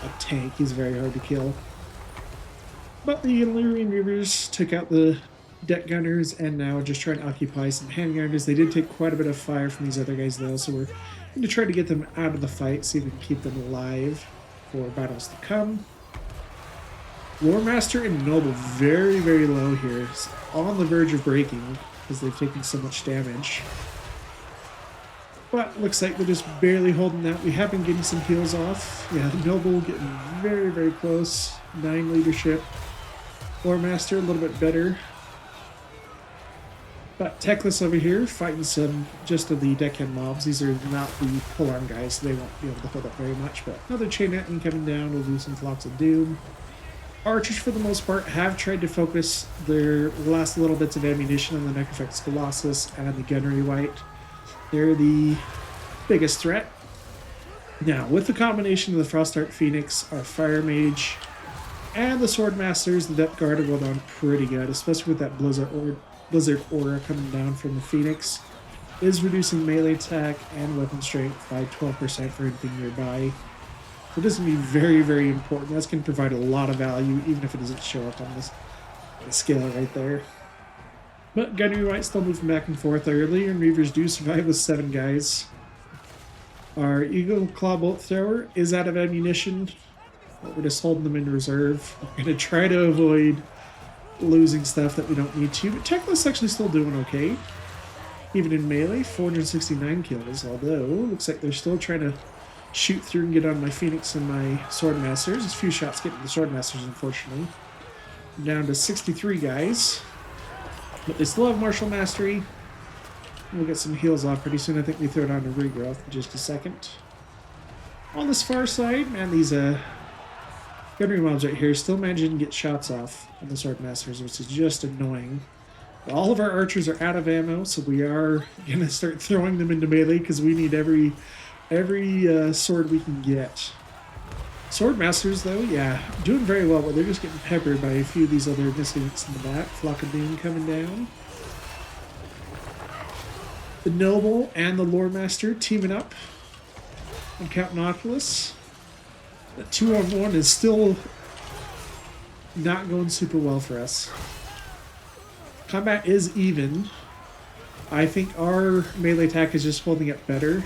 Speaker 1: a tank. He's very hard to kill. But the Illyrian Reavers took out the deck gunners and now just trying to occupy some handgunners. They did take quite a bit of fire from these other guys though, so we're going to try to get them out of the fight, see if we can keep them alive for battles to come. Lore Master and Noble very, very low here. It's on the verge of breaking because they've taken so much damage. But looks like they're just barely holding that. We have been getting some heals off. Yeah, the Noble getting very, very close. 9 leadership. Lore Master a little bit better. But Teclis over here fighting some just of the deckhand mobs. These are not the polearm guys, so they won't be able to hold up very much. But another chain lightning coming down will do some flocks of doom. Archers, for the most part, have tried to focus their last little bits of ammunition on the Necrofex Colossus and the Gunnery White. They're the biggest threat. Now, with the combination of the Frostart Phoenix, our Fire Mage, and the Sword Masters, the Depth Guard have gone on pretty good, especially with that Blizzard Aura coming down from the Phoenix. Is reducing melee attack and weapon strength by 12% for anything nearby. So this is going to be very, very important. That's going to provide a lot of value, even if it doesn't show up on this scale right there. But Gunnery White still moving back and forth. Our Illyrian Reavers do survive with 7 guys. Our Eagle Claw Bolt Thrower is out of ammunition, but we're just holding them in reserve. We're going to try to avoid losing stuff that we don't need to. But Teclis actually still doing okay. Even in melee, 469 kills, although looks like they're still trying to shoot through and get on my Phoenix and my Sword Masters. There's a few shots getting the Sword Masters, unfortunately. I'm down to 63 guys. But they still have Martial Mastery. We'll get some heals off pretty soon. I think we throw down to Regrowth in just a second. On this far side, man, these gunnery mobs right here still managing to get shots off on the Sword Masters, which is just annoying. But all of our archers are out of ammo, so we are going to start throwing them into melee because we need every sword we can get. Sword Masters, though, yeah, doing very well, but they're just getting peppered by a few of these other misfits in the back. Flock of Doom coming down. The Noble and the Lore Master teaming up on Count Nautilus. The 2-on-1 is still not going super well for us. Combat is even. I think our melee attack is just holding up better.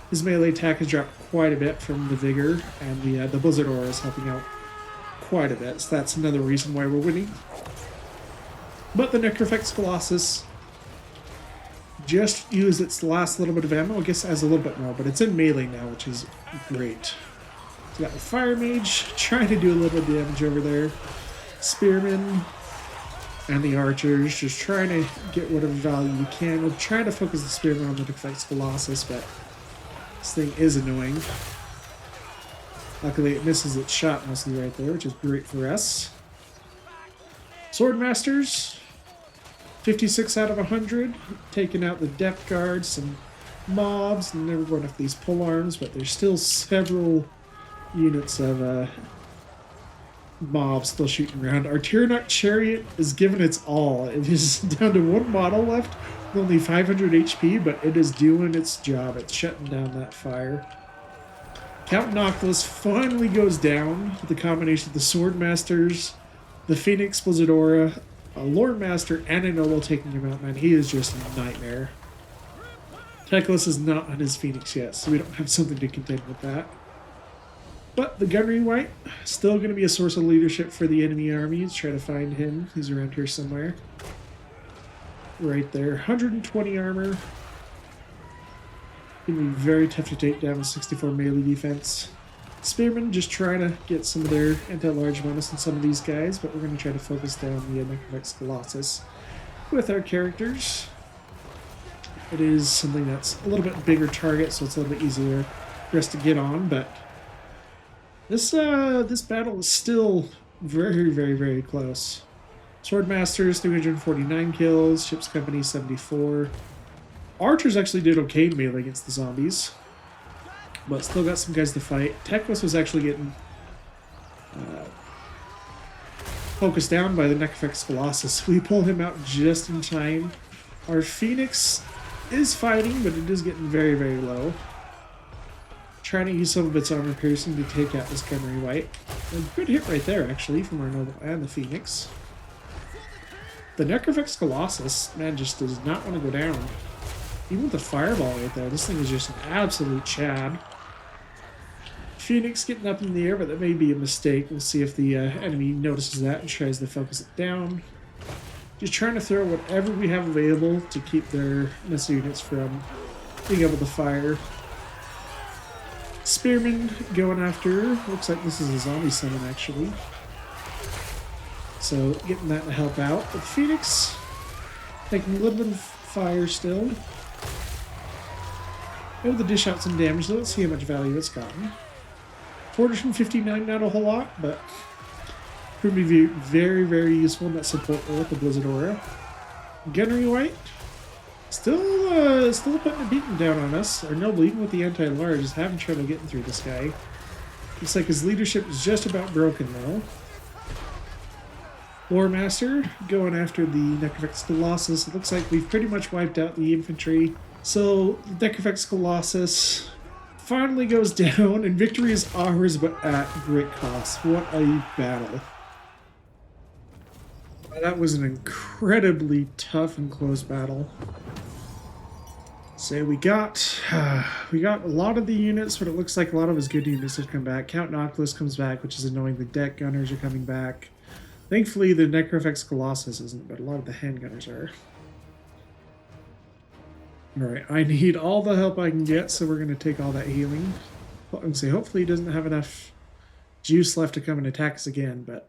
Speaker 1: His melee attack has dropped quite a bit from the Vigor, and the Blizzard Aura is helping out quite a bit, so that's another reason why we're winning. But the Necrofex Colossus just used its last little bit of ammo. I guess it has a little bit more, but it's in melee now, which is great. So we got the Fire Mage trying to do a little bit of damage over there. Spearmen and the Archers just trying to get whatever value we can. We're trying to focus the Spearmen on the Necrofex Colossus, but this thing is annoying. Luckily it misses its shot mostly right there, which is great for us. Sword Masters, 56 out of 100, taking out the Depth Guard, some mobs, and then we're going after these polearms, but there's still several units of mobs still shooting around. Our Tyrannarch Chariot is giving its all. It is down to 1 model left with only 500 HP, but it is doing its job. It's shutting down that fire. Count Noctilus finally goes down with the combination of the Sword Masters, the Phoenix Blizzard Aura, a Lord Master, and a Noble taking him out. Man, he is just a nightmare. Teclis is not on his Phoenix yet, so we don't have something to contend with that. But the gunnery white, still going to be a source of leadership for the enemy army. Let's try to find him. He's around here somewhere. Right there. 120 armor. Going to be very tough to take down with 64 melee defense. Spearmen just trying to get some of their anti-large bonus on some of these guys, but we're going to try to focus down the Necrovex Colossus with our characters. It is something that's a little bit bigger target, so it's a little bit easier for us to get on, but this battle is still very, very, very close. Swordmasters, 349 kills. Ship's Company, 74. Archers actually did okay in melee against the zombies, but still got some guys to fight. Teclis was actually getting focused down by the Necrovex Colossus. We pulled him out just in time. Our Phoenix is fighting, but it is getting very, very low. Trying to use some of its armor piercing to take out this gunnery white. A good hit right there, actually, from our Noble and the Phoenix. The Necrovex Colossus, man, just does not want to go down. Even with the fireball right there, this thing is just an absolute chad. Phoenix getting up in the air, but that may be a mistake. We'll see if the enemy notices that and tries to focus it down. Just trying to throw whatever we have available to keep their missile units from being able to fire. Spearmen going after, looks like this is a zombie summon actually. So getting that to help out. But Phoenix taking a little bit of fire still. Able to dish out some damage, so let's see how much value it's gotten. 459, not a whole lot, but proved to be very, very useful in that support role with the Blizzard Aura. Gunnery White, still putting a beating down on us. Our Noble, even with the anti-large, is having trouble getting through this guy. Looks like his leadership is just about broken, though. Lore Master going after the Necrovex Colossus. It looks like we've pretty much wiped out the infantry. So the Necrovex Colossus finally goes down, and victory is ours, but at great cost. What a battle. That was an incredibly tough and close battle. So we got a lot of the units, but it looks like a lot of his good units have come back. Count Noctilus comes back, which is annoying. The deck gunners are coming back. Thankfully, the Necrovex Colossus isn't, but a lot of the handgunners are. Alright, I need all the help I can get, so we're going to take all that healing. Well, I'm say hopefully he doesn't have enough juice left to come and attack us again, but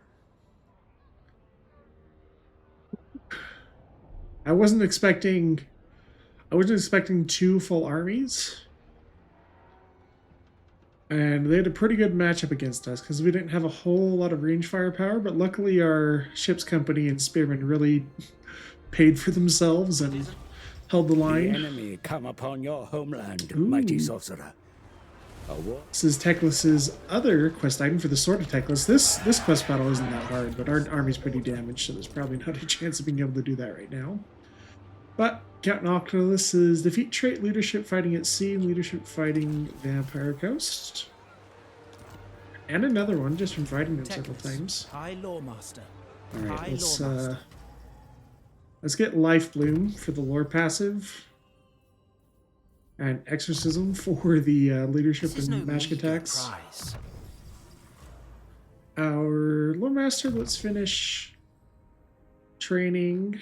Speaker 1: I wasn't expecting two full armies. And they had a pretty good matchup against us because we didn't have a whole lot of range firepower, but luckily our ship's company and spearmen really paid for themselves and held the line.
Speaker 5: The enemy come upon your homeland,
Speaker 1: Ooh.
Speaker 5: mighty sorcerer.
Speaker 1: This is Teclis's other quest item for the Sword of Teclis. This quest battle isn't that hard, but our army's pretty damaged, so there's probably not a chance of being able to do that right now. But Count Noctilus is defeat trait, leadership fighting at sea, and leadership fighting Vampire Coast. And another one just from fighting them several times.
Speaker 2: High Lawmaster.
Speaker 1: Alright, let's get Life Bloom for the lore passive. And Exorcism for the leadership and magic attacks.
Speaker 2: Prize.
Speaker 1: Our Lore Master, let's finish training.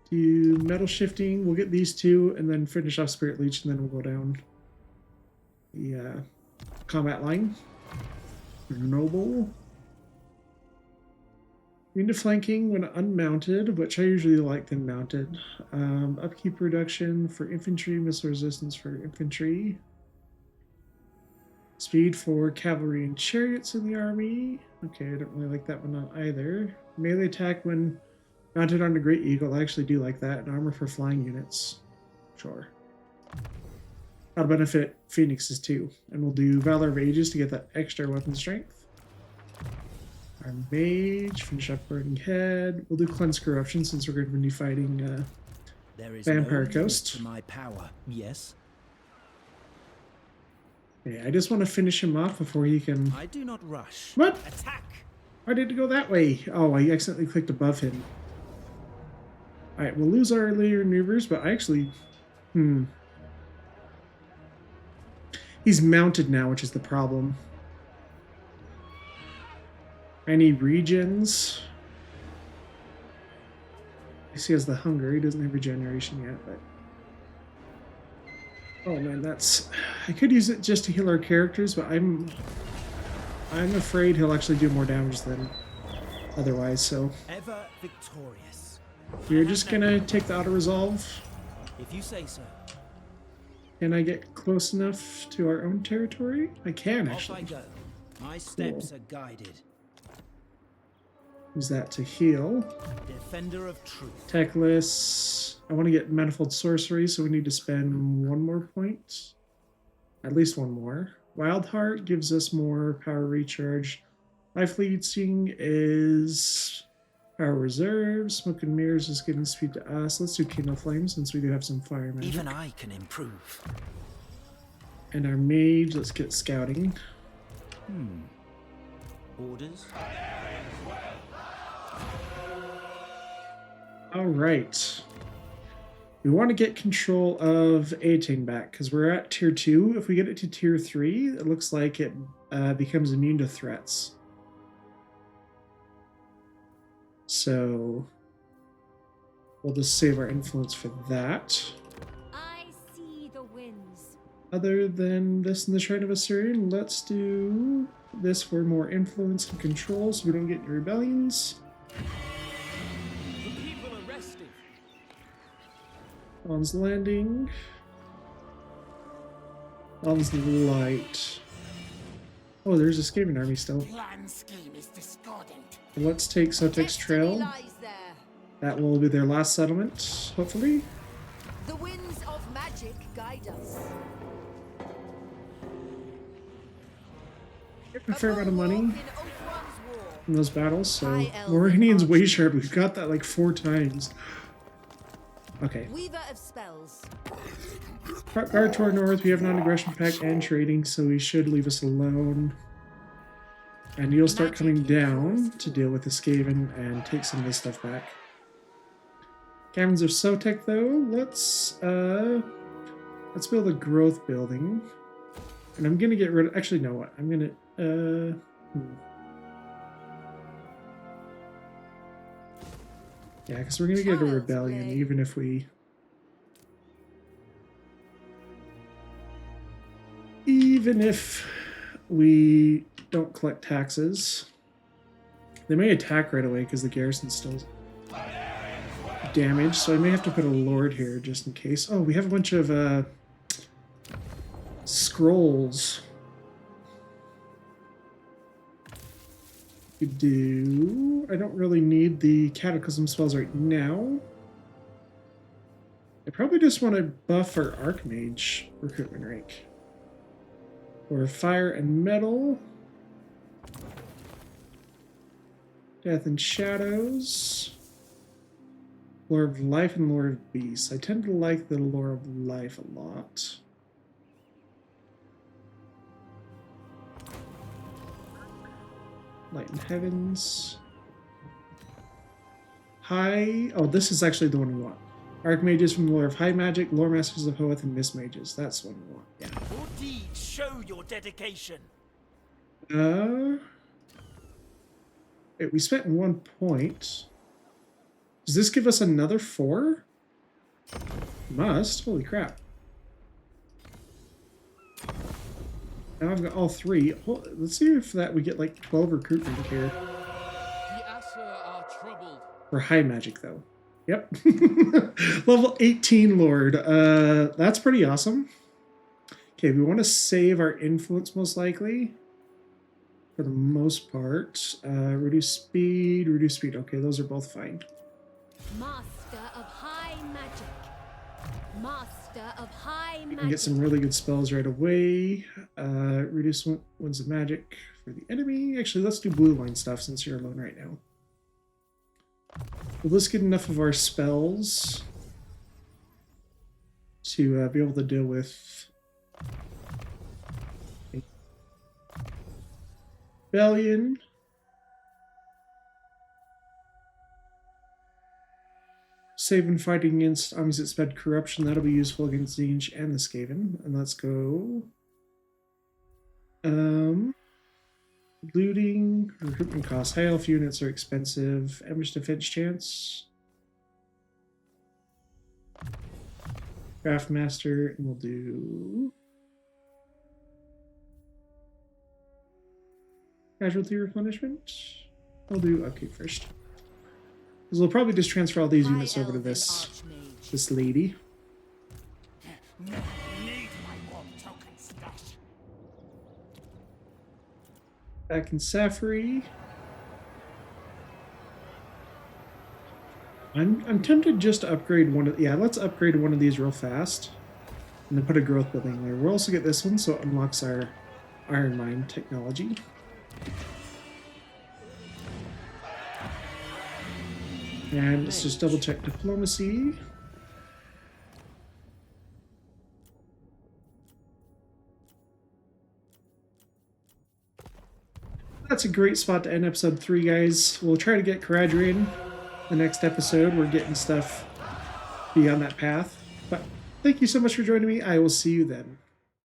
Speaker 1: Do metal shifting. We'll get these two and then finish off Spirit Leech, and then we'll go down the combat line. Noble. Into flanking when unmounted, which I usually like them mounted. Upkeep reduction for infantry, missile resistance for infantry. Speed for cavalry and chariots in the army. Okay, I don't really like that one either. Melee attack when mounted on a Great Eagle. I actually do like that. And armor for flying units. Sure. That'll benefit Phoenixes too. And we'll do Valor of Ages to get that extra weapon strength. Our mage, finish up Burning Head. We'll do Cleanse Corruption since we're going to be fighting
Speaker 2: There is
Speaker 1: Vampire
Speaker 2: no
Speaker 1: Coast.
Speaker 2: limit to my power. Yes.
Speaker 1: Yeah, I just want to finish him off before he can...
Speaker 2: I do not rush.
Speaker 1: What?
Speaker 2: Attack!
Speaker 1: Why did it go that way? Oh, I accidentally clicked above him. Alright, we'll lose our later maneuvers, but I actually... He's mounted now, which is the problem. I need regions. I see he has the hunger. He doesn't have regeneration yet, but... Oh man, that's... I could use it just to heal our characters, but I'm afraid he'll actually do more damage than otherwise, so...
Speaker 2: Ever victorious.
Speaker 1: You're just gonna take the auto-resolve.
Speaker 2: If you say so.
Speaker 1: Can I get close enough to our own territory? I can,
Speaker 2: Off I
Speaker 1: actually.
Speaker 2: go. My steps are guided.
Speaker 1: Use that to heal.
Speaker 2: Defender of truth.
Speaker 1: Teclis. I want to get manifold sorcery, so we need to spend one more point. At least one more. Wild Heart gives us more power recharge. Life Leading is power reserve. Smoke and Mirrors is getting speed to us. Let's do Kindle Flame since we do have some fire magic.
Speaker 2: Even I can improve.
Speaker 1: And our mage, let's get scouting.
Speaker 2: Orders.
Speaker 1: All right. We want to get control of Ating back because we're at tier 2. If we get it to tier 3, it looks like it becomes immune to threats. So we'll just save our influence for that.
Speaker 3: I see the winds.
Speaker 1: Other than this and the Shrine of Assyrian, let's do this for more influence and control so we don't get any rebellions. On's Landing. On's Light. Oh, there's a Skaven army still.
Speaker 6: Plan scheme is discordant.
Speaker 1: Let's take Sotek's Trail.
Speaker 3: Lies there.
Speaker 1: That will be their last settlement, hopefully.
Speaker 3: The winds of magic guide us.
Speaker 1: Get a fair amount of money
Speaker 3: In Othron's war.
Speaker 1: in those battles, so
Speaker 3: High elf
Speaker 1: Moranian's way
Speaker 3: archery.
Speaker 1: sharp. We've got that like 4 times. Okay.
Speaker 3: Weaver of spells.
Speaker 1: Guard to our north, we have non-aggression pact and trading, so he should leave us alone. And you'll start coming down to deal with the Skaven and take some of this stuff back. Caverns of Sotek, though, let's build a growth building. And I'm gonna get rid of, actually, know what? I'm gonna, Yeah, because we're gonna get a
Speaker 3: Child's
Speaker 1: rebellion,
Speaker 3: play.
Speaker 1: even if we... Even if we don't collect taxes. They may attack right away because the garrison's still damaged, so I may have to put a lord here just in case. Oh, we have a bunch of scrolls. We do. I don't really need the cataclysm spells right now. I probably just want to buff our archmage recruitment rank. Or fire and metal. Death and shadows. Lore of life and lore of beasts. I tend to like the lore of life a lot. Light in heavens. High. Oh, this is actually the one we want. Archmages from the lore of high magic, lore masters of Hoeth, and mist mages. That's the one we want. Yeah.
Speaker 2: Your deeds show your dedication.
Speaker 1: Wait, we spent 1 point. Does this give us another 4? Must. Holy crap. Now I've got all 3. Let's see if that we get like 12 recruitment here.
Speaker 6: The Asher are troubled.
Speaker 1: For high magic, though. Yep. Level 18 Lord. That's pretty awesome. Okay, we want to save our influence most likely. For the most part. Reduce speed, reduce speed. Okay, those are both fine.
Speaker 3: Master of high magic. Master of high
Speaker 1: We
Speaker 3: magic.
Speaker 1: can get some really good spells right away. Reduce winds of magic for the enemy. Actually, let's do blue line stuff since you're alone right now. Will this get enough of our spells to be able to deal with rebellion? Save and fighting against armies that spread corruption. That'll be useful against Zinj and the Skaven. And let's go Looting, recruitment costs. High elf units are expensive. Average defense chance. Craftmaster, and we'll do casualty replenishment. I'll do upkeep first. Because we'll probably just transfer all these units over to this lady.
Speaker 6: Need my warm token stash.
Speaker 1: Back in Saphery. I'm tempted just to upgrade one of... Yeah, let's upgrade one of these real fast. And then put a growth building there. We'll also get this one, so it unlocks our iron mine technology. And let's just double check diplomacy. That's a great spot to end episode 3, guys. We'll try to get Caradri in the next episode. We're getting stuff beyond that path. But thank you so much for joining me. I will see you then.